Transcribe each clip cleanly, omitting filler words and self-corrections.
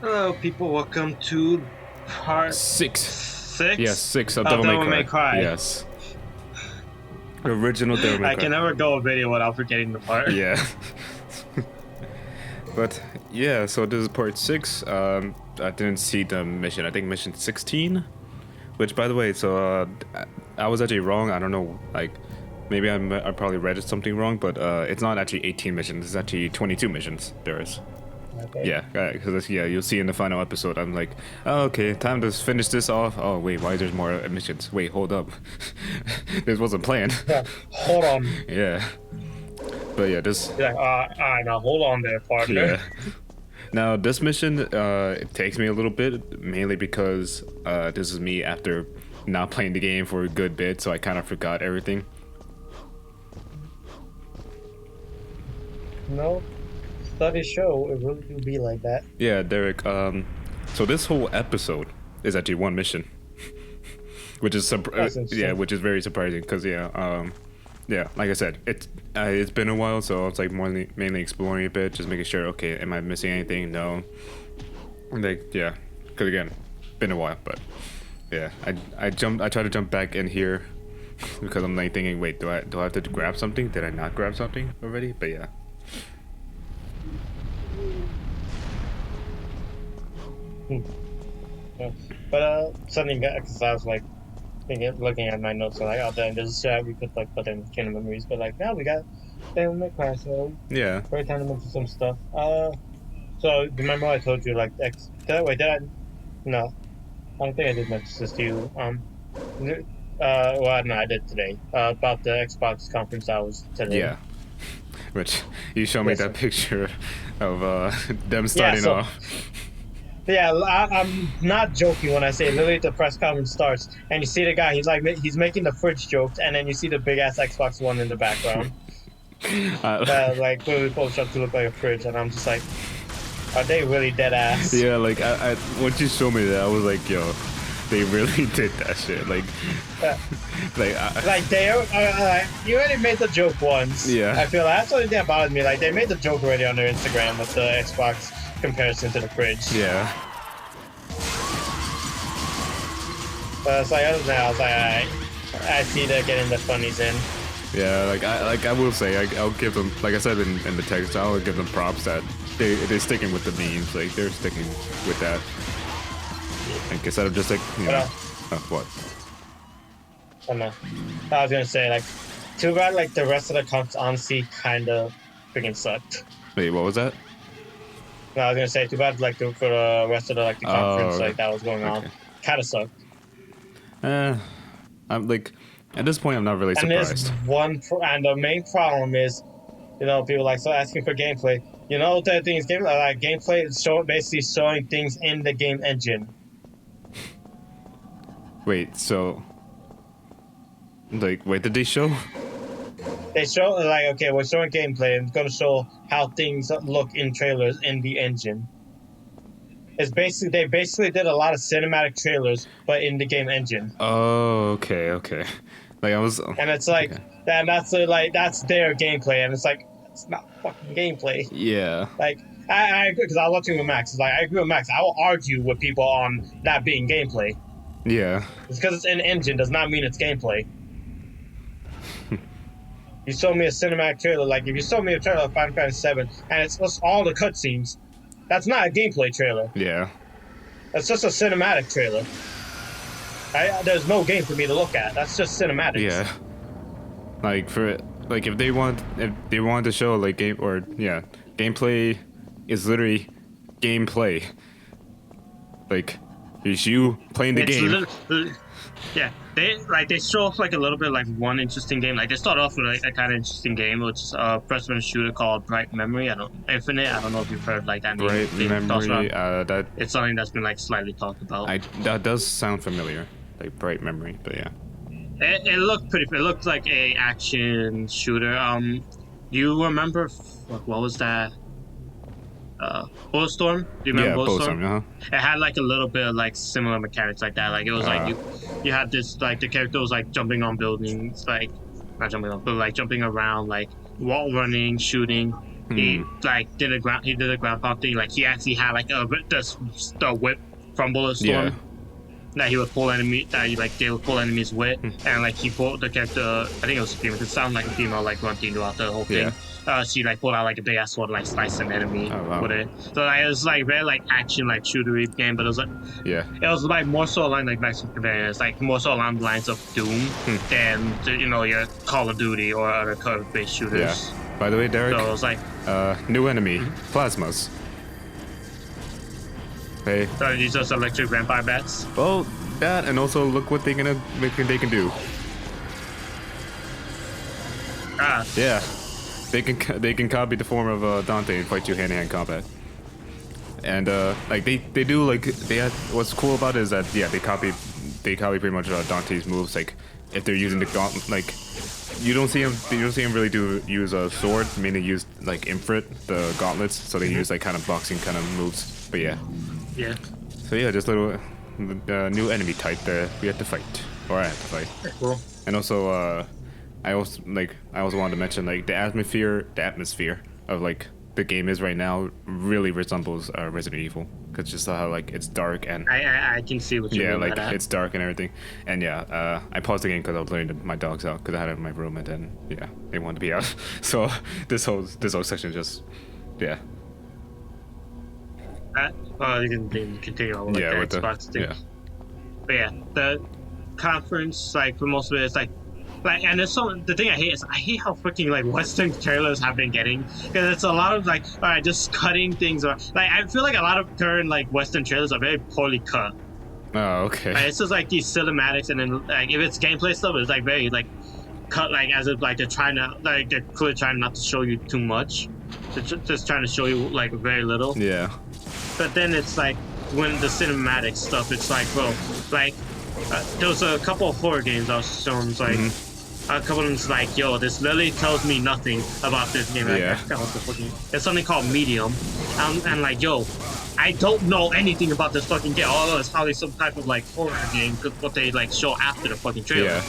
Hello, people. Welcome to part Six. Yes, six six of of Devil May Devil May Cry. Cry. Yes. Original Devil May I Cry. can never go a video without forgetting the part. Yeah. But yeah, so this is part six. I didn't see the mission. I think mission 16. Which, by the way, I was actually wrong. I don't know, like, maybe I probably read something wrong, but it's not actually 18 missions. It's actually 22 missions. There is. Okay. Yeah, because you'll see in the final episode. I'm like, oh, okay, time to finish this off. Oh wait, why there's more missions? Wait, hold up, this wasn't planned. Yeah, hold on. Yeah, but yeah, this. You're like, now hold on there, partner. Yeah. Now this mission, it takes me a little bit, mainly because this is me after not playing the game for a good bit, so I kind of forgot everything. No, studies show it really do be like that. Yeah, Derek. So this whole episode is actually one mission, which is which is very surprising because yeah, like I said, it's been a while, so it's like mainly exploring a bit, just making sure. Okay, am I missing anything? No. Like yeah, because again, been a while, but yeah, I tried to jump back in here because I'm like thinking, wait, do I have to grab something? Did I not grab something already? But yeah. Yeah. But something because I was like looking at my notes, and like, oh, then this we could like put in Kingdom Memories, but like now we got Devil May Cry, so Yeah. very time to mention some stuff. So remember I told you like did I? No, I don't think I did mention this to you. Well, no, I did today. About the Xbox conference that was today. Yeah. Which you showed me Yes, that sir. picture of them starting so- off. Yeah, I'm not joking when I say literally the press conference starts and you see the guy. He's making the fridge jokes, and then you see the big ass Xbox One in the background. Like literally photoshopped to look like a fridge, and I'm just like, are they really dead ass? Yeah, like I once you showed me that, I was like, yo, they really did that shit. Like, Like they you already made the joke once. Yeah. I feel like that's the only thing that bothers me. Like they made the joke already on their Instagram with the Xbox comparison to the fridge. yeah, But it's like other than that, I was like, alright, I see they're getting the funnies in. yeah. I will say, I'll give them, like I said in the text, I'll give them props that they're sticking with the memes. Like they're sticking with that. Like instead of just like what? I don't know. I was gonna say like, too bad like the rest of the comps honestly kind of freaking sucked. Wait, what was that? No, I was gonna say too bad like for the rest of the like the conference like that was going on, okay. kind of sucked. I'm like, at this point, I'm not really And there's surprised. and the main problem is, people like so asking for gameplay. The thing is gameplay is basically showing things in the game engine. Wait, so, like, wait, did they show? They show like, okay, we're showing gameplay and it's gonna show how things look in trailers in the engine. They basically did a lot of cinematic trailers, but in the game engine. Oh, okay. Like I was, And it's like, okay. that's their gameplay, and it's like, it's not fucking gameplay. Yeah, Like, I agree, because I was watching with Max. It's like, I agree with Max. I will argue with people on that being gameplay. yeah, It's because it's an engine does not mean it's gameplay. You show me a cinematic trailer, like if you show me a trailer of Final Fantasy VII, and it's just all the cutscenes, that's not a gameplay trailer. yeah, That's just a cinematic trailer. There's no game for me to look at. That's just cinematics. yeah. Like if they want to show like gameplay is literally gameplay. Like, it's you playing the game. Yeah, they show off like a little bit like one interesting game. Like they start off with like, a kind of interesting game, which is a first-person shooter called Bright Memory. I don't know if you've heard like that name. Bright Memory. That It's something that's been like slightly talked about. that does sound familiar. Like Bright Memory, but yeah. It looked pretty. It looked like a action shooter. You remember what was that? Bulletstorm? Do you remember Bulletstorm? Bulletstorm, It had like a little bit of like similar mechanics like that. Like it was like you had this like the character was like jumping on buildings, like not jumping on, but like jumping around, like wall running, shooting. He like did a ground pound thing. Like he actually had like the whip from Bulletstorm that he would pull they would pull enemies with, and like he pulled the character. I think it was a female. It sounded like a female like grunting throughout the whole thing. She like pulled out like a big ass sword, like sliced an enemy with it. So like, it was like very like action like shootery game, but it was like it was like more so along like Max Convenience, like more so along the lines of Doom than your Call of Duty or other turret-based shooters. Yeah. By the way, Derek, so it was like new enemy, plasmas. Hey. So these are electric vampire bats. Well, that and also look what they can do. Yeah, they can copy the form of Dante and fight you hand-to-hand combat. And like they do like what's cool about it is that they copy pretty much Dante's moves. Like if they're using the gauntlet, like you don't see him really use a sword. Mainly use like Infrit, the gauntlets. So they use like kind of boxing kind of moves. But yeah. So yeah, just little new enemy type that we had to fight, or I had to fight. Cool. And also I also wanted to mention like the atmosphere of like the game is right now really resembles Resident Evil, because just how like it's dark and I can see what you mean. Like it's dark and everything. And I paused the game because I was letting my dogs out because I had it in my room, and then they wanted to be out. So this whole section just you can continue on with the Xbox thing. But yeah, the conference, like for most of it, it's like and there's the thing I hate is I hate how freaking like Western trailers have been getting, because it's a lot of like just cutting things, or like I feel like a lot of current like Western trailers are very poorly cut. Oh, okay. Like, it's just like these cinematics, and then like if it's gameplay stuff, it's like very like cut, like as if like they're clearly trying not to show you too much. They're just trying to show you like very little. Yeah. But then it's like when the cinematic stuff, it's like, bro, like there was a couple of horror games I was showing, like a couple of them's like, yo, this literally tells me nothing about this game. It's something called Medium, and like, yo, I don't know anything about this fucking game. Although it's probably some type of like horror game, what they like show after the fucking trailer. Yeah.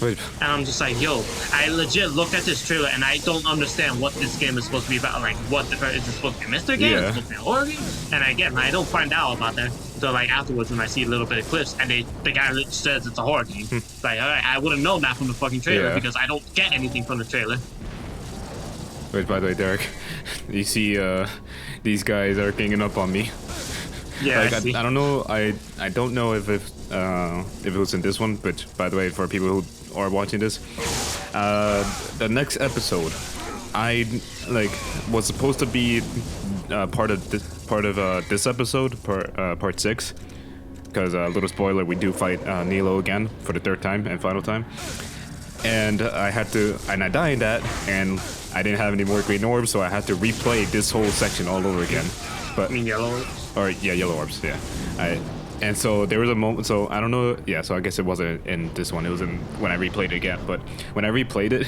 Wait. And I'm just like, yo, I legit look at this trailer and I don't understand what this game is supposed to be about. Like, is it supposed to be a mystery game? Is it supposed to be a horror game? And I don't find out about that until like afterwards when I see a little bit of clips, and the guy says it's a horror game. Like, all right, I would have known that from the fucking trailer because I don't get anything from the trailer. Wait, by the way, Derek, you see these guys are ganging up on me. Yeah, like, I don't know. I don't know if it was in this one, but by the way, for people who are watching this, the next episode, I like was supposed to be part of this episode, part 6, because little spoiler, we do fight Nilo again for the 3rd time and final time, and I died in that, and I didn't have any more green orbs, so I had to replay this whole section all over again. But I mean yellow orbs? Or yellow orbs, yeah. And so there was a moment, so I don't know, so I guess it wasn't in this one, it was in when I replayed it again, but when I replayed it,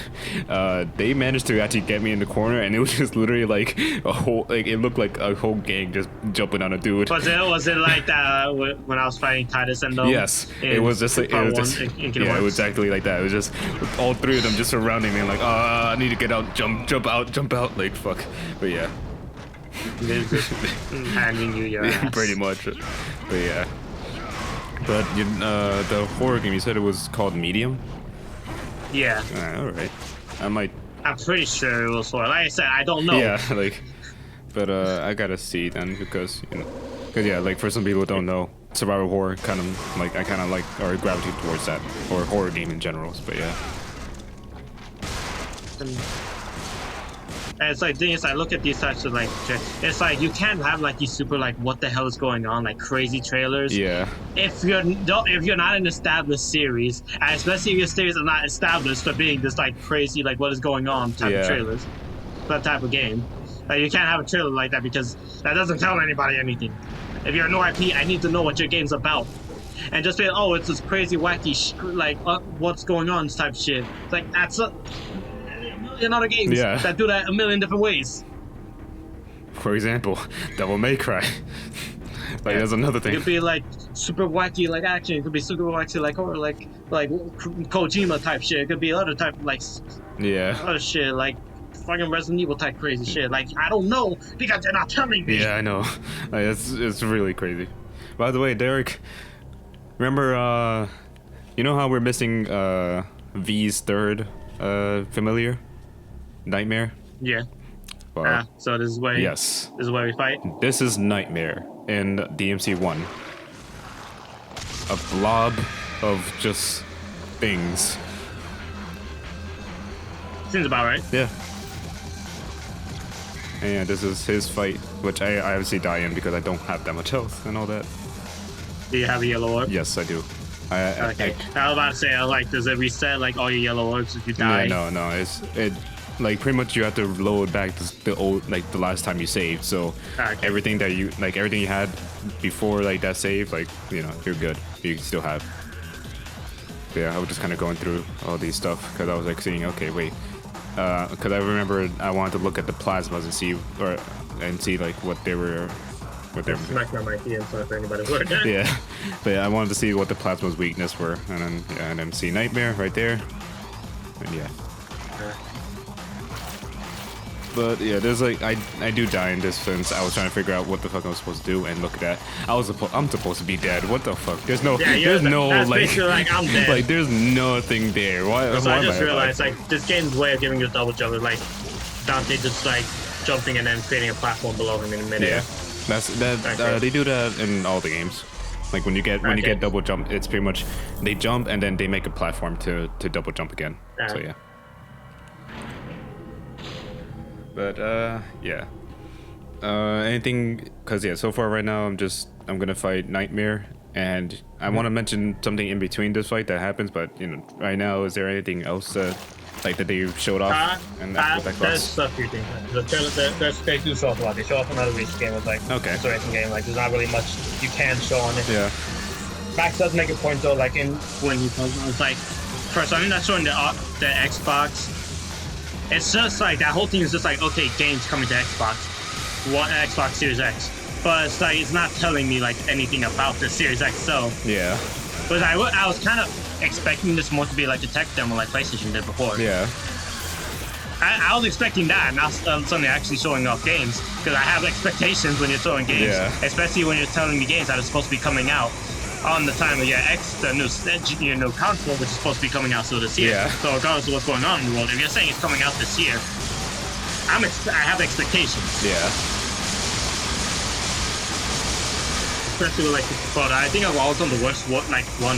they managed to actually get me in the corner, and it was just literally like a whole, like it looked like a whole gang just jumping on a dude. Was it like that when I was fighting Titus and them? Yes, it was just like, it was exactly like that. It was just all 3 of them just surrounding me, like, I need to get out, jump out, like fuck, but yeah. Handing you your ass. Pretty much, but yeah. But the horror game, you said it was called Medium? Yeah. Alright. I'm pretty sure it was horror. Like I said, I don't know. Yeah, like, but I gotta see then, because like for some people who don't know, survival horror kind of like or gravitate towards that, or horror game in general. But yeah. And it's like, thing is, I look at these types of like, it's like you can't have like these super like what the hell is going on, like crazy trailers. Yeah. If you're not an established series, and especially if your series is not established for being this like crazy like what is going on type of trailers, that type of game, like you can't have a trailer like that, because that doesn't tell anybody anything. If you're a new IP, I need to know what your game's about. And just say, oh, it's this crazy wacky what's going on type of shit. It's like that's in other games that do that a million different ways. For example, Devil May Cry. That's another thing. It could be like super wacky like action. It could be super wacky like horror, like Kojima type shit. It could be other type like other shit like fucking Resident Evil type crazy shit. Like, I don't know because they're not telling me. Yeah, I know. Like, it's really crazy. By the way, Derek, remember, you know how we're missing V's third familiar? Nightmare? Yeah. Well, so this is where yes. This is where we fight? This is Nightmare in DMC1. A blob of just things. Seems about right. Yeah. And yeah, this is his fight, which I obviously die in because I don't have that much health and all that. Do you have a yellow orb? Yes, I do. Okay. I was about to say, like, does it reset like all your yellow orbs if you die? Yeah, no. It like pretty much you have to load back the old, like the last time you saved. So everything that you everything you had before like that save, like, you know, you're good. You still have. But yeah, I was just kind of going through all these stuff because I was like seeing, okay, wait, because I remember I wanted to look at the plasmas and see like what they were. Smacking on my key and stuff for anybody's work. Yeah, but yeah, I wanted to see what the plasma's weakness were, and then see Nightmare right there, and yeah. But yeah, there's like I do die in this since I was trying to figure out what the fuck I was supposed to do, and look at that, I'm supposed to be dead. What the fuck? There's no like I'm dead. Like there's nothing there. Why? So why I just realized like this game's way of giving you a double jump is like Dante just like jumping and then creating a platform below him in a minute. Yeah. They do that in all the games. Like when you get double jump, it's pretty much they jump and then they make a platform to double jump again. So yeah. But yeah. Anything? Cause yeah, so far right now I'm gonna fight Nightmare, and I want to mention something in between this fight that happens. But you know, right now, is there anything else that they showed off? There's a few things. They do show off a lot. They show off another racing game with like it's a racing game. Like there's not really much you can show on it. Yeah. Max does make a point though. Like when he tells me, it's like first I'm not showing the Xbox. It's just like that whole thing is just like, okay, games coming to Xbox Series X, but it's like it's not telling me like anything about the Series X. So yeah, but I was kind of expecting this more to be like a tech demo like PlayStation did before. Yeah, I was expecting that, not suddenly actually showing off games, because I have expectations when you're showing games, especially when you're telling me games that are supposed to be coming out on the time of your new console, which is supposed to be coming out still this year. Yeah. So regardless of what's going on in the world, if you're saying it's coming out this year, I have expectations. Yeah. Especially with like, but I think of all of them, the worst one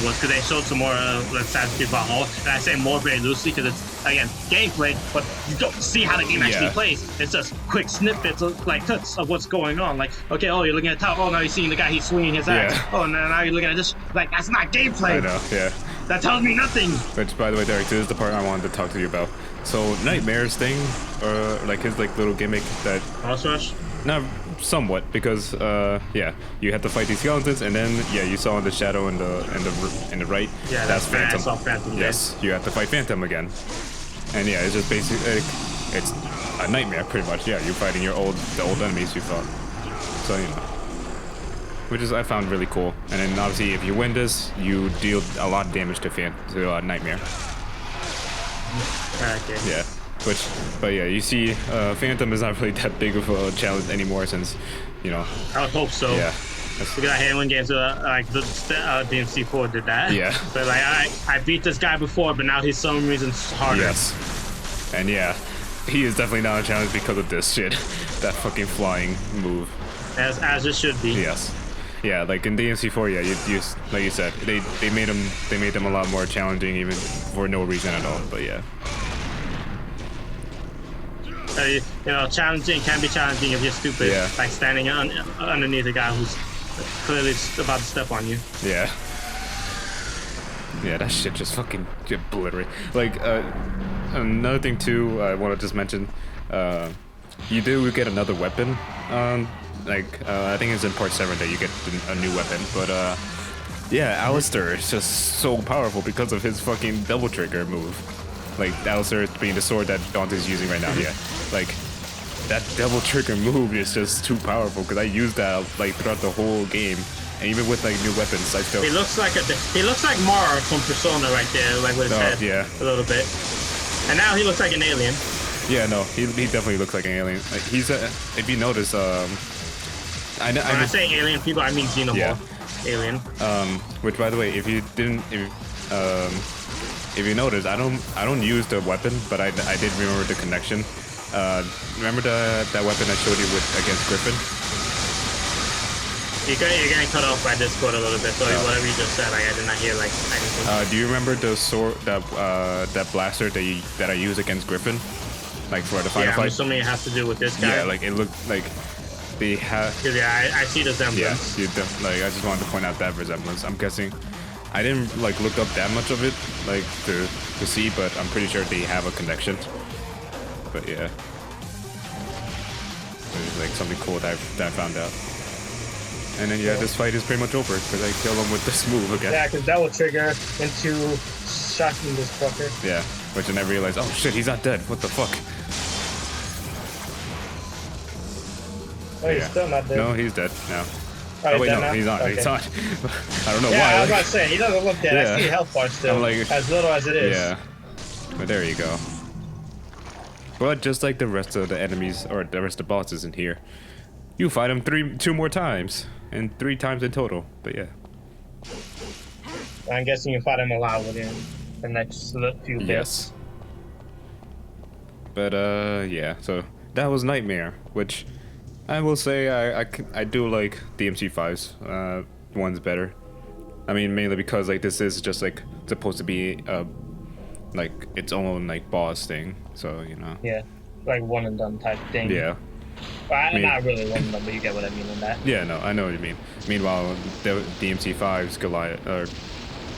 was because they showed some more Assassin's Creed Valhalla, and I say more very loosely because it's again gameplay, but you don't see how the game actually plays. It's just quick snippets of like cuts of what's going on. Like, okay, oh, you're looking at the top. Oh, now you're seeing the guy, he's swinging his axe. Oh, now you're looking at this. Like, that's not gameplay. I know. Yeah. That tells me nothing. Which, by the way, Derek, this is the part I wanted to talk to you about. So Nightmare's thing, or like his like little gimmick that. Boss rush. No, somewhat, because you had to fight these skeletons, and then you saw the shadow in the right. Yeah, that's Phantom. Phantom. Yes, you have to fight Phantom again, and yeah, it's just basically it's a nightmare pretty much. Yeah, you're fighting the old enemies you fought. So you know, which is I found really cool. And then obviously, if you win this, you deal a lot of damage to Nightmare. Okay. Yeah. But yeah, you see, Phantom is not really that big of a challenge anymore since, you know. I would hope so. Yeah. Because I hate when games like the DMC4 did that. Yeah. But like I beat this guy before, but now he's some reason harder. Yes. And yeah, he is definitely not a challenge because of this shit. That fucking flying move. As it should be. Yes. Yeah, like in DMC4, yeah, you like you said, they made them a lot more challenging even for no reason at all. But yeah. You know, challenging can be challenging if you're stupid. Yeah. Like standing underneath a guy who's clearly about to step on you. Yeah. Yeah, that shit just fucking obliterate. Like, another thing too, I want to just mention, you do get another weapon. I think it's in part 7 that you get a new weapon. But yeah, Alistair is just so powerful because of his fucking double trigger move. Like, Alistair being the sword that Dante's using right now, yeah. Like, that double trigger move is just too powerful, because I used that, like, throughout the whole game. And even with, like, new weapons, I still... He looks like Mara from Persona right there, like, with his head a little bit. And now he looks like an alien. Yeah, no, he definitely looks like an alien. Like, he's if you notice, when I say alien people, I mean xenomorph. Yeah. Alien. Which, by the way, if you notice, I don't use the weapon, but I did remember the connection. Remember that weapon I showed you against Griffin? You're getting cut off by Discord a little bit, so whatever you just said, I did not hear anything. Do you remember the sword, that blaster that I used against Griffin, like for the final fight? I'm assuming it has to do with this guy. Yeah, like it looked like they have. Yeah, I see the resemblance. Yeah, like I just wanted to point out that resemblance. I'm guessing I didn't like look up that much of it, like to see, but I'm pretty sure they have a connection. But yeah, it's like something cool that I found out. And then this fight is pretty much over because I kill him with this move again. Yeah, because that will trigger into shocking this fucker. Yeah, which then I realized, oh shit, he's not dead. What the fuck? Oh, he's still not dead. No, he's dead now. Oh wait, no, now? He's not. Okay. He's not. I don't know why. Yeah, I was about to say, he doesn't look dead. Yeah. I see health bar still, as little as it is. Yeah, but there you go. But just like the rest of the enemies, or the rest of the bosses in here, you fight them two more times. And 3 times in total, but yeah. I'm guessing you fight him a lot within the next few bits. Yes. But yeah. So that was Nightmare, which I will say I do like DMC5's ones better. I mean, mainly because like this is just like supposed to be like its own like boss thing. So you know. Yeah, like one and done type thing. Yeah. Well, not really one of them, but you get what I mean in that. Yeah, no, I know what you mean. Meanwhile, the DMC5's Goliath, or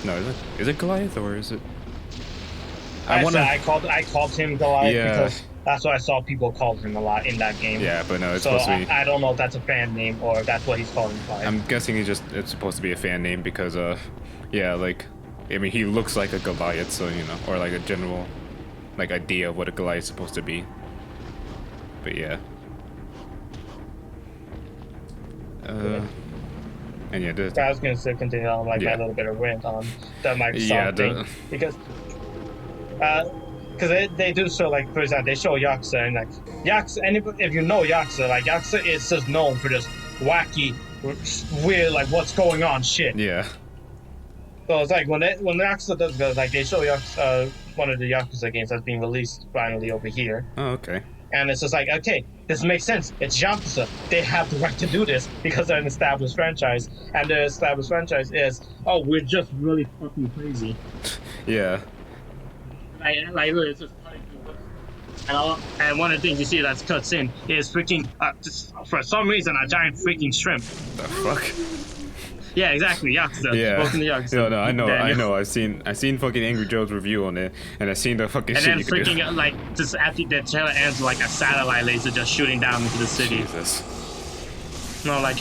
no, is it Goliath or is it? I called him Goliath because that's what I saw people call him a lot in that game. Yeah, but no, it's supposed to be. I don't know if that's a fan name or that's what he's calling him. I'm guessing it's supposed to be a fan name because yeah, like, I mean, he looks like a Goliath, so you know, or like a general, like idea of what a Goliath is supposed to be. But yeah. And yeah, I was gonna say continue on like my little bit of rant on the Microsoft thing because they do show, like, for example, they show Yakuza, and like Yakuza, and if you know Yakuza, like Yakuza is just known for this wacky, weird, like what's going on shit. Yeah. So it's like when Yakuza does go, like they show Yakuza, one of the Yakuza games that's being released finally over here. Oh, okay. And it's just like, okay, this makes sense. It's Yakuza. They have the right to do this because they're an established franchise. And the established franchise is, oh, we're just really fucking crazy. Yeah. Like it's just funny. And one of the things you see that's cuts in is freaking, just for some reason, a giant freaking shrimp. The fuck? Yeah, exactly. Yakuza. Yeah. Yakuza. No, I know. I've seen fucking Angry Joe's review on it, and I've seen the fucking and shit. And then freaking like just after the trailer ends, like a satellite laser just shooting down into the city. Jesus. No, like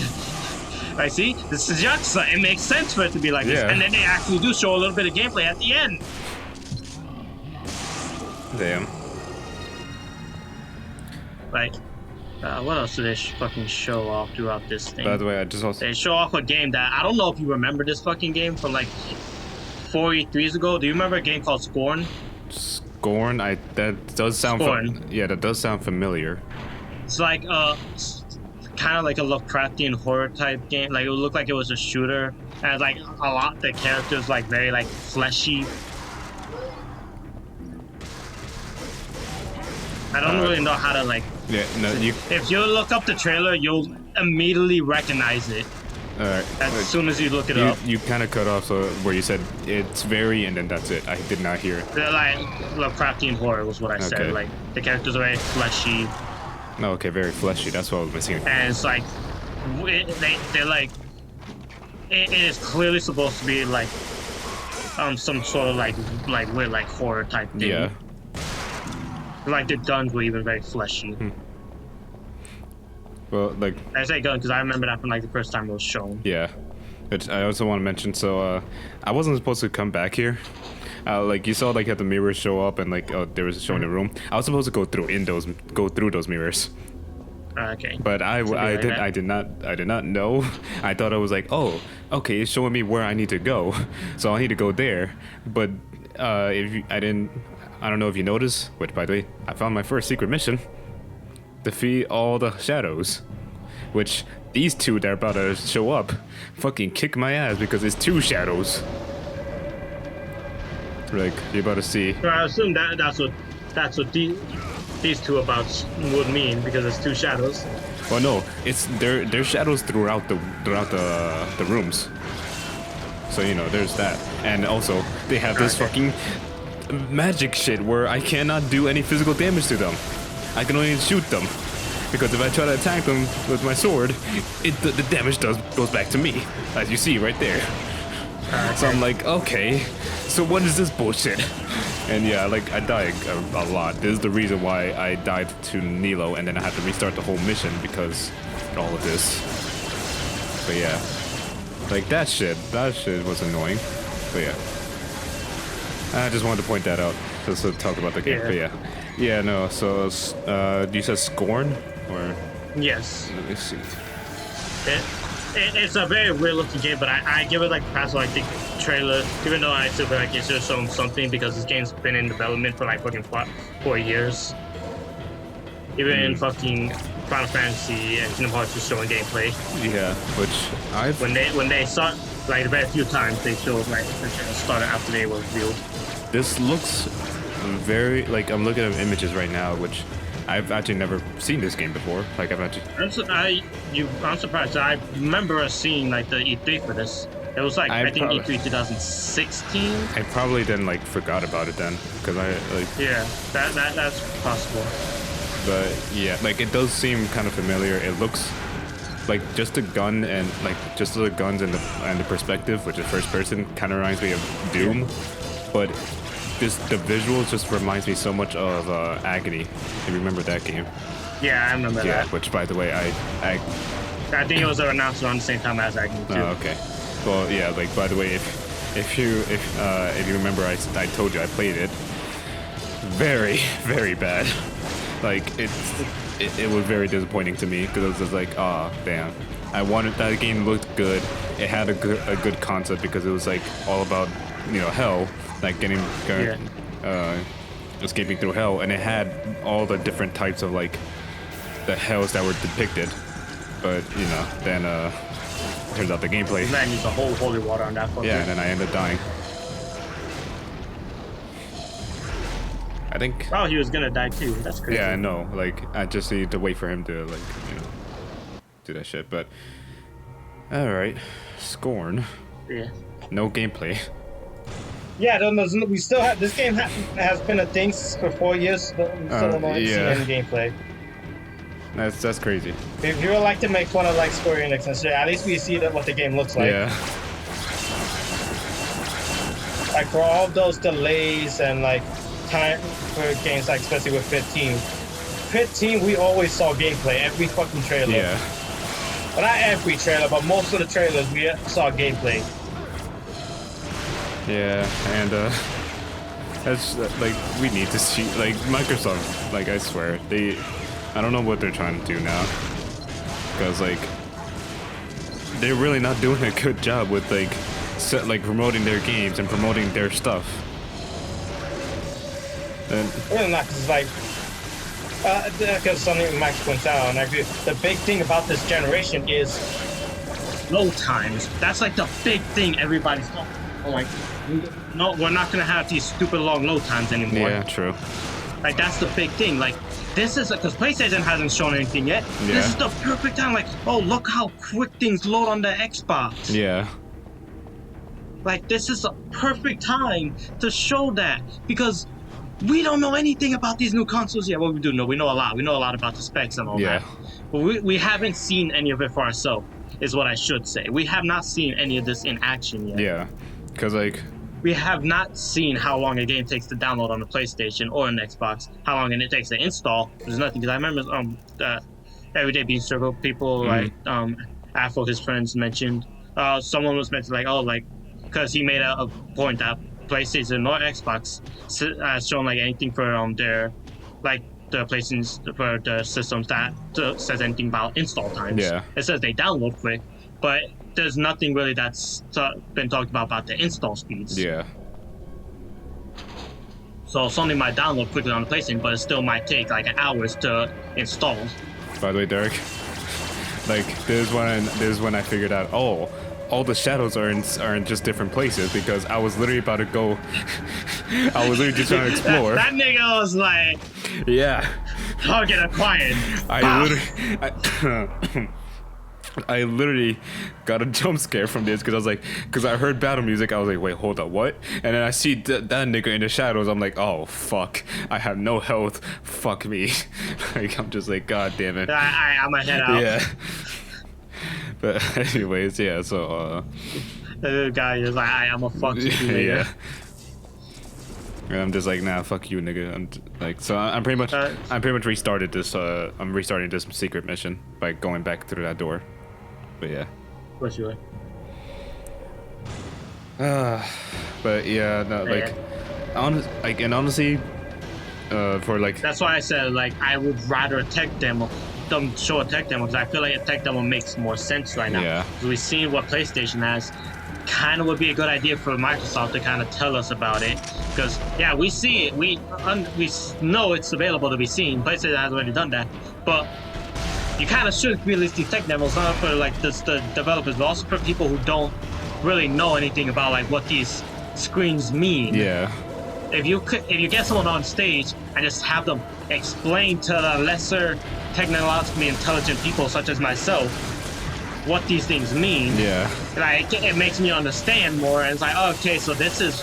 see, this is Yakuza. It makes sense for it to be like this, and then they actually do show a little bit of gameplay at the end. Damn. Like. What else do they fucking show off throughout this thing? By the way, I just also... They show off a game that... I don't know if you remember this fucking game from like 4 E3s ago. Do you remember a game called Scorn? Scorn? That does sound... yeah, that does sound familiar. It's like kind of like a Lovecraftian horror type game. Like it would look like it was a shooter. And like a lot the characters like very like fleshy. I don't really know how to like... Yeah, no, if you look up the trailer, you'll immediately recognize it. Alright. As soon as you look it up. You kind of cut off where you said it's very, and then that's it. I did not hear it. They're like Lovecraftian horror was what I said. Like the characters are very fleshy. No, okay, very fleshy. That's what I was missing. And it's like they're like it is clearly supposed to be like some sort of like weird like horror type thing. Yeah. Like the guns were even very fleshy. Well, like I say guns because I remember that from like the first time it was shown. Yeah, but I also want to mention. So I wasn't supposed to come back here. Like you saw, like had the mirrors show up and like there was a show in the room. I was supposed to go through those mirrors. Okay. But I did not know. I thought I was like, oh, okay, it's showing me where I need to go, so I need to go there. But I didn't. I don't know if you noticed, which by the way, I found my first secret mission. Defeat all the shadows. Which, these two that are about to show up, fucking kick my ass because it's 2 shadows. Like, you're about to see. So I assume that's what these two abouts would mean, because it's 2 shadows. Well, no, it's there's shadows throughout the rooms. So you know, there's that, and also they have this fucking magic shit where I cannot do any physical damage to them. I can only shoot them, because if I try to attack them with my sword, the damage goes back to me, as you see right there. So I'm like, okay, so what is this bullshit? And yeah, like, I died a lot. This is the reason why I died to Nilo, and then I had to restart the whole mission because of all of this. But yeah, like, that shit was annoying. But yeah, I just wanted to point that out, just to talk about the game. Yeah. But yeah, no, so, you said Scorn? Or? Yes. Let me see. It's a very weird looking game, but I give it like a pass. I think trailer, even though I still feel like it should have shown something, because this game's been in development for like fucking 4 years. Even in fucking Final Fantasy and Kingdom Hearts is showing gameplay. Yeah, which when they start, like, very few times they showed like the trailer started after they were revealed. This looks very, like, I'm looking at images right now, which I've actually never seen this game before. Like, I've actually. I'm surprised. I remember us seeing like the E3 for this. It was like I think E3 2016. I probably then like forgot about it then, because I like. Yeah, that's possible. But yeah, like, it does seem kind of familiar. It looks like just the gun and like just the guns and the perspective, which is first person, kind of reminds me of Doom, but. The visuals just reminds me so much of Agony. If you remember that game. Yeah, I remember that. Yeah, which by the way, I think it was announced around the same time as Agony too. Oh, okay. Well, yeah, like, by the way, if you remember, I told you I played it. Very, very bad. Like, it was very disappointing to me, because it was just like, oh damn. I wanted that game looked good. It had a good concept, because it was like all about, you know, hell. Like escaping through hell, and it had all the different types of like the hells that were depicted, but you know, then turns out the gameplay. Man used a whole holy water on that. Yeah, and then I ended up dying. I think. Oh, he was gonna die too. That's crazy. Yeah, I know. Like, I just need to wait for him to, like, you know, do that shit. But all right, Scorn. Yeah. No gameplay. Yeah, we still have this game has been a thing for 4 years. But we still don't see any gameplay. That's crazy. If you would like to make fun of like Square Enix and shit, at least we see what the game looks like. Yeah. Like, for all those delays and like time for games, like especially with 15, we always saw gameplay every fucking trailer. Yeah. Well, not every trailer, but most of the trailers we saw gameplay. Yeah, and that's like, we need to see, like, Microsoft, like, I swear, I don't know what they're trying to do now, because like they're really not doing a good job with like promoting their games and promoting their stuff. And really not, because like because something Max points out, and I agree. The big thing about this generation is load times. That's like the big thing everybody's talking. Like, no, we're not gonna have these stupid long load times anymore. Yeah, true. Like, that's the big thing. Like, this is because PlayStation hasn't shown anything yet. Yeah. This is the perfect time. Like, oh, look how quick things load on the Xbox. Yeah. Like, this is a perfect time to show that, because we don't know anything about these new consoles yet. Well, we do know. We know a lot. We know a lot about the specs and all that. But we haven't seen any of it for ourselves, is what I should say. We have not seen any of this in action yet. Yeah. Because, like, we have not seen how long a game takes to download on the PlayStation or an Xbox, how long it takes to install. There's nothing, because I remember Everyday Being Circle, people like Afro, his friends, mentioned, someone was mentioned, like, oh, like, because he made a point that PlayStation or Xbox has shown like anything for their, like, the PlayStations, for the systems that says anything about install times. Yeah. It says they download quick, but there's nothing really that's been talked about the install speeds. Yeah. So something might download quickly on the PlayStation, but it still might take like hours to install. By the way, Derek, like this is when I figured out, oh, all the shadows are in just different places, because I was literally about to go. I was literally just trying to explore. that nigga was like, yeah. Target acquired. I literally got a jump scare from this because I heard battle music. I was like, wait, hold up, what? And then I see that nigga in the shadows. I'm like, oh fuck, I have no health. Fuck me. Like, I'm just like, god damn it. I'm gonna head out. Yeah. But anyways, yeah. So the guy is like, I'm gonna fuck you later. Yeah. And I'm just like, nah, fuck you, nigga. I'm pretty much restarted this. I'm restarting this secret mission by going back through that door. But yeah. For sure. But yeah, no, like, honestly, for like. That's why I said like I would rather a tech demo, show a tech demo, because I feel like a tech demo makes more sense right now. Yeah. Because we've seen what PlayStation has. Kind of would be a good idea for Microsoft to kind of tell us about it, because yeah, we see it, we know it's available to be seen. PlayStation has already done that, but you kind of should release these tech demos not for like the developers, but also for people who don't really know anything about like what these screens mean. Yeah. If you get someone on stage and just have them explain to the lesser technologically intelligent people such as myself what these things mean, yeah, like it makes me understand more, and it's like, okay, so this is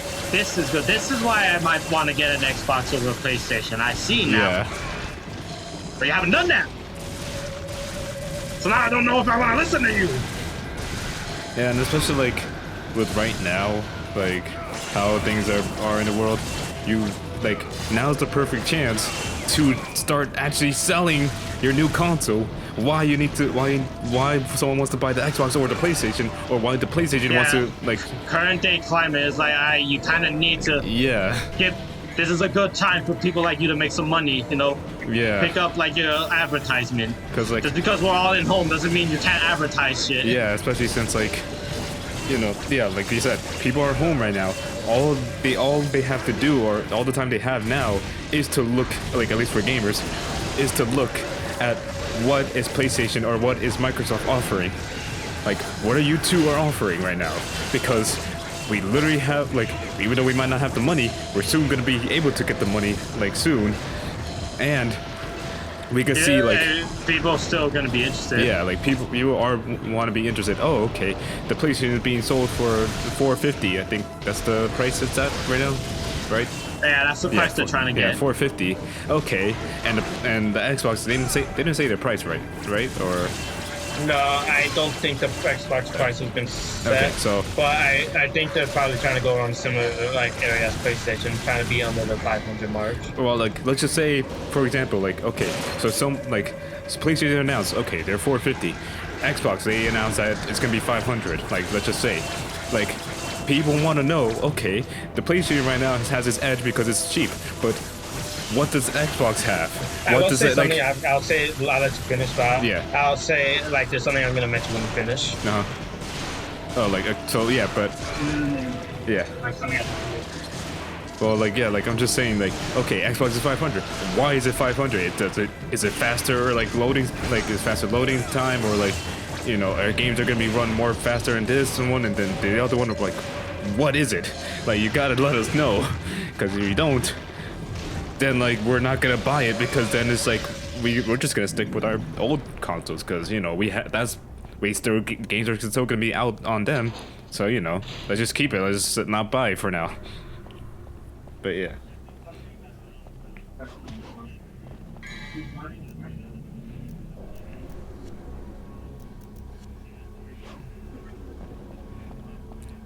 good. This is why I might want to get an Xbox over a PlayStation. I see now. Yeah. But you haven't done that. So now I don't know if I want to listen to you. Yeah, and especially like with right now, like how things are in the world, you like now's the perfect chance to start actually selling your new console. Why someone wants to buy the Xbox or the PlayStation, or why the PlayStation wants to like. Current day climate is like you kind of need to. Yeah. This is a good time for people like you to make some money, you know. Yeah. Pick up like your advertisement. Because like. Just because we're all in home doesn't mean you can't advertise shit. Yeah, especially since like, you know, yeah, like you said, people are home right now. All they have to do, or all the time they have now, is to look, like at least for gamers, is to look at what is PlayStation or what is Microsoft offering. Like, what are you two are offering right now? Because we literally have, like, even though we might not have the money, we're soon going to be able to get the money, like, soon. And we can see, like... people are still going to be interested. Yeah, like, people want to be interested. Oh, okay, the PlayStation is being sold for $450. I think that's the price it's at right now, right? Yeah, that's the price they're trying to get. Yeah, $450. Okay, and the Xbox, they didn't say their price, right? Or no, I don't think the Xbox price has been set. Okay, so but I think they're probably trying to go around similar like area as PlayStation, trying to be under the 500 mark. Well, like let's just say, for example, like okay, so PlayStation announced, okay, they're $450. Xbox, they announced that it's gonna be $500. Like let's just say, like. People want to know, okay, the PlayStation right now has its edge because it's cheap, but what does Xbox have? I'll say, I'll let you finish, but yeah. I'll say, like, there's something I'm going to mention when you finish. Oh, like, so, yeah, but, yeah. Well, like, yeah, like, I'm just saying, like, okay, Xbox is 500. Why is it 500? Is it faster, like, loading, like, is faster loading time, or, like, you know, our games are gonna be run more faster in this one, and then the other one, like, what is it? Like, you gotta let us know, because if you don't, then like we're not gonna buy it, because then it's like we're just gonna stick with our old consoles, because you know games are still gonna be out on them, so you know, let's just keep it. Let's just not buy it for now. But yeah.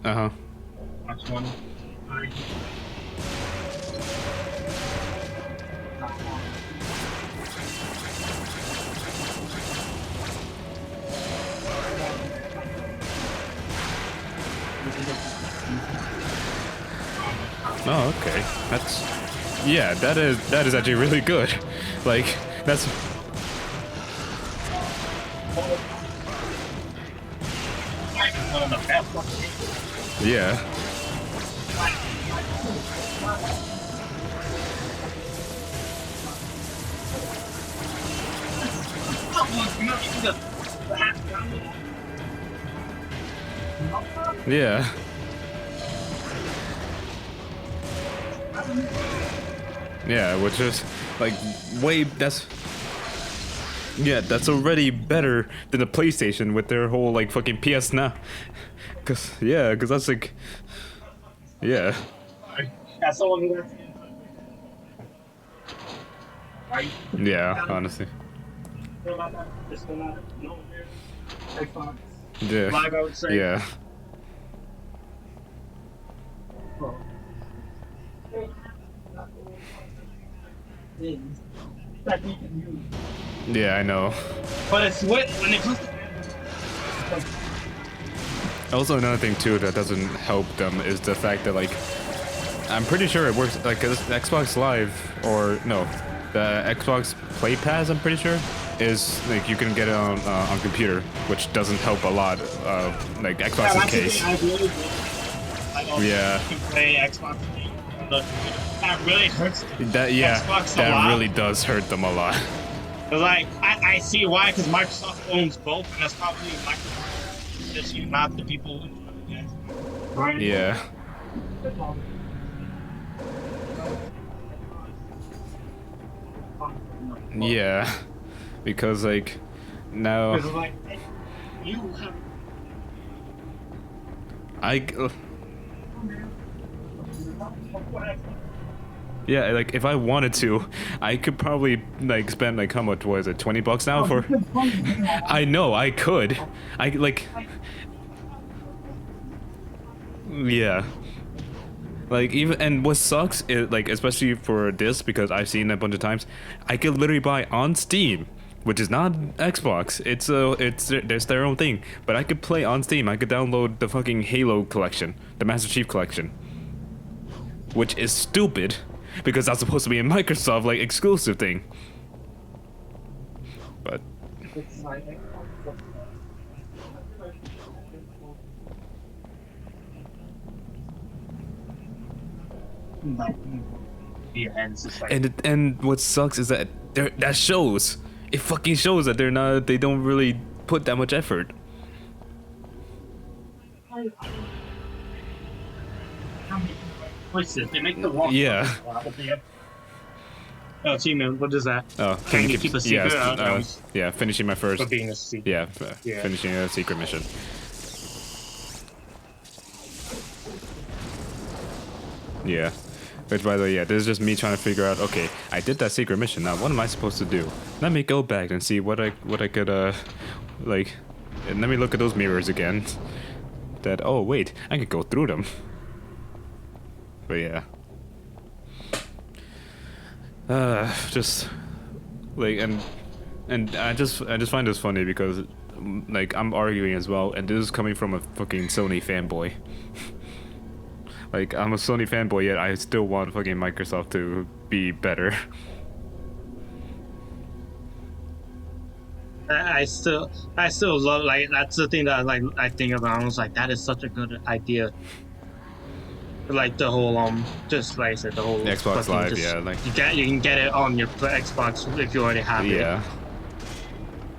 Uh-huh. Oh, okay. That is actually really good. Like, that's... Yeah. Yeah. Yeah, which is like that's already better than the PlayStation with their whole like fucking PS Now. Cause that's like, yeah. As someone who Yeah, honestly. Yeah. Live, I would say. Yeah. Yeah, I know. But it's when it comes to Also, another thing too that doesn't help them is the fact that like I'm pretty sure it works like 'cause Xbox Live or no, the Xbox Play Pass. I'm pretty sure is like you can get it on computer, which doesn't help a lot. Like Xbox's case. Yeah. Play Xbox. That really hurts. That Xbox that a lot. really does hurt them a lot. Cause like I see why, because Microsoft owns both, and that's probably Microsoft, just not the people. Right? Yeah. Yeah, because like now Like, you have. Yeah, like if I wanted to, I could probably like spend like how much was it, $20 now for? I know I could. I like. Yeah. Like even and what sucks is like especially for this because I've seen it a bunch of times, I could literally buy on Steam, which is not Xbox. It's there's their own thing, but I could play on Steam. I could download the fucking Halo collection, the Master Chief collection, which is stupid because that's supposed to be a Microsoft like exclusive thing. But and what sucks is that that shows. It fucking shows that they don't really put that much effort. They make the wall. Yeah. Oh, T-Man, what is that? Oh, can you keep a secret? Yeah, finishing my first. For being a secret. Yeah, finishing a secret mission. Yeah. Which, by the way, yeah, this is just me trying to figure out. Okay, I did that secret mission. Now, what am I supposed to do? Let me go back and see what I could like. And let me look at those mirrors again. That oh wait, I could go through them. But yeah. Just like and I just find this funny because like I'm arguing as well, and this is coming from a fucking Sony fanboy. Like, I'm a Sony fanboy, yet I still want fucking Microsoft to be better. I still love, like, that's the thing that like I think about. I was like, that is such a good idea. Like the whole just like I said, the whole Xbox Live, yeah, like you can get it on your Xbox if you already have it. Yeah,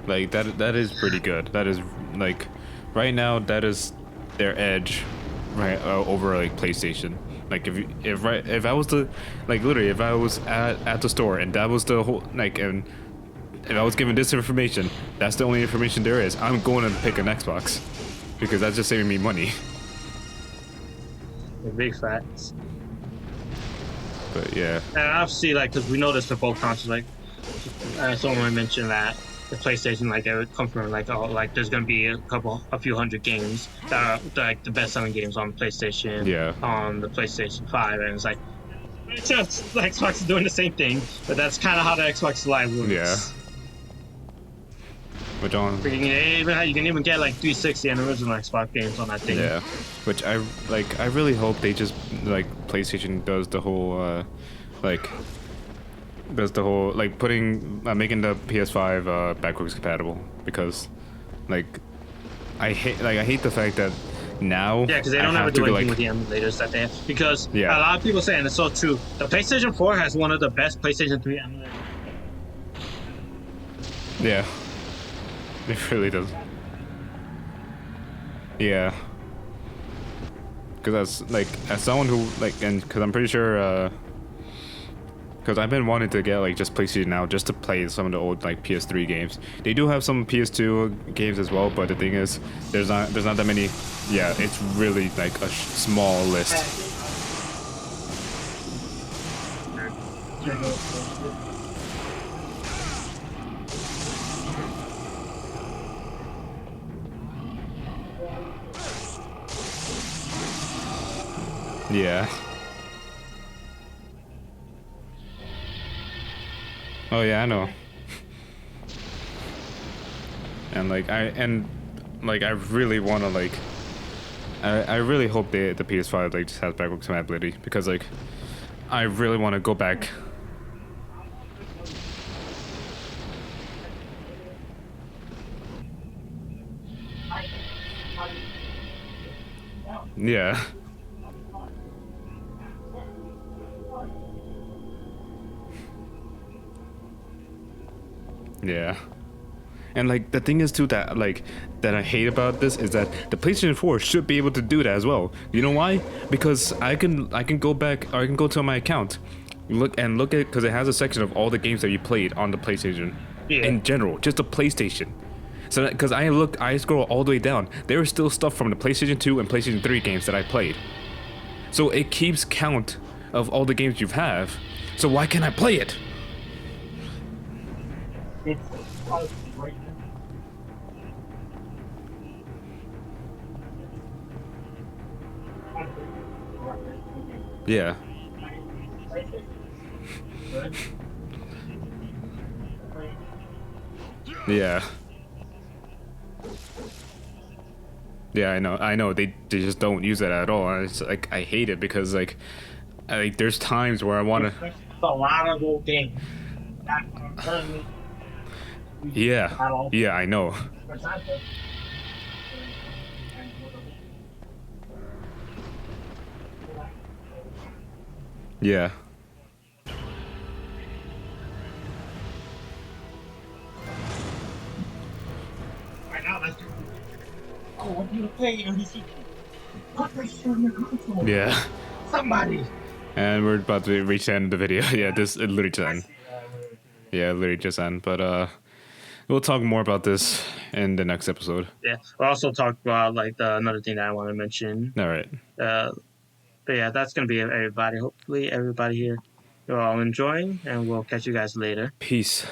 like that is pretty good. That is like right now that is their edge. Right over like PlayStation. Like if I was to like literally if I was at the store and that was the whole like and if I was given this information, that's the only information there is, I'm going to pick an Xbox because that's just saving me money. Big facts. But yeah. And obviously, like, because we noticed for both consoles, like someone mentioned that the PlayStation, like, it would come from like, oh, like there's gonna be a few hundred games that are like the best-selling games on PlayStation. Yeah. On the PlayStation 5, and it's like, it's just like Xbox is doing the same thing, but that's kind of how the Xbox Live works. Yeah. Which on you can even get like 360 and original Xbox games on that thing. Yeah. Which I really hope they just like PlayStation does the whole like putting making the PS5 backwards compatible, because like I hate the fact that now because they don't ever do anything with the emulators that they have, because a lot of people say, and it's so true, the PlayStation 4 has one of the best PlayStation 3 emulators. Yeah. It really does. Yeah. Because as someone who and because I'm pretty sure because I've been wanting to get just PlayStation Now just to play some of the old PS3 games. They do have some PS2 games as well, but the thing is, there's not that many. Yeah, it's really a small list. Yeah. Oh yeah, I know. And I really want to I really hope the PS5 just has backward compatibility, because I really want to go back. Yeah. Yeah. And the thing is too that that I hate about this is that the PlayStation 4 should be able to do that as well. You know why? Because I can go back, or I can go to my account, look at, because it has a section of all the games that you played on the PlayStation in general, just the PlayStation. So because I scroll all the way down, there is still stuff from the PlayStation 2 and PlayStation 3 games that I played. So it keeps count of all the games you have. So why can't I play it? Yeah. Yeah. Yeah, I know. They just don't use it at all. And it's I hate it, because there's times where I want to. A lot of old games. Yeah. Yeah, I know. Yeah. Yeah. Somebody. And we're about to reach the end of the video. Yeah, this it literally just end. Yeah, literally just end. But we'll talk more about this in the next episode. Yeah, we'll also talk about another thing that I want to mention. All right. But yeah, that's gonna be everybody. Hopefully, everybody here, you're all enjoying, and we'll catch you guys later. Peace.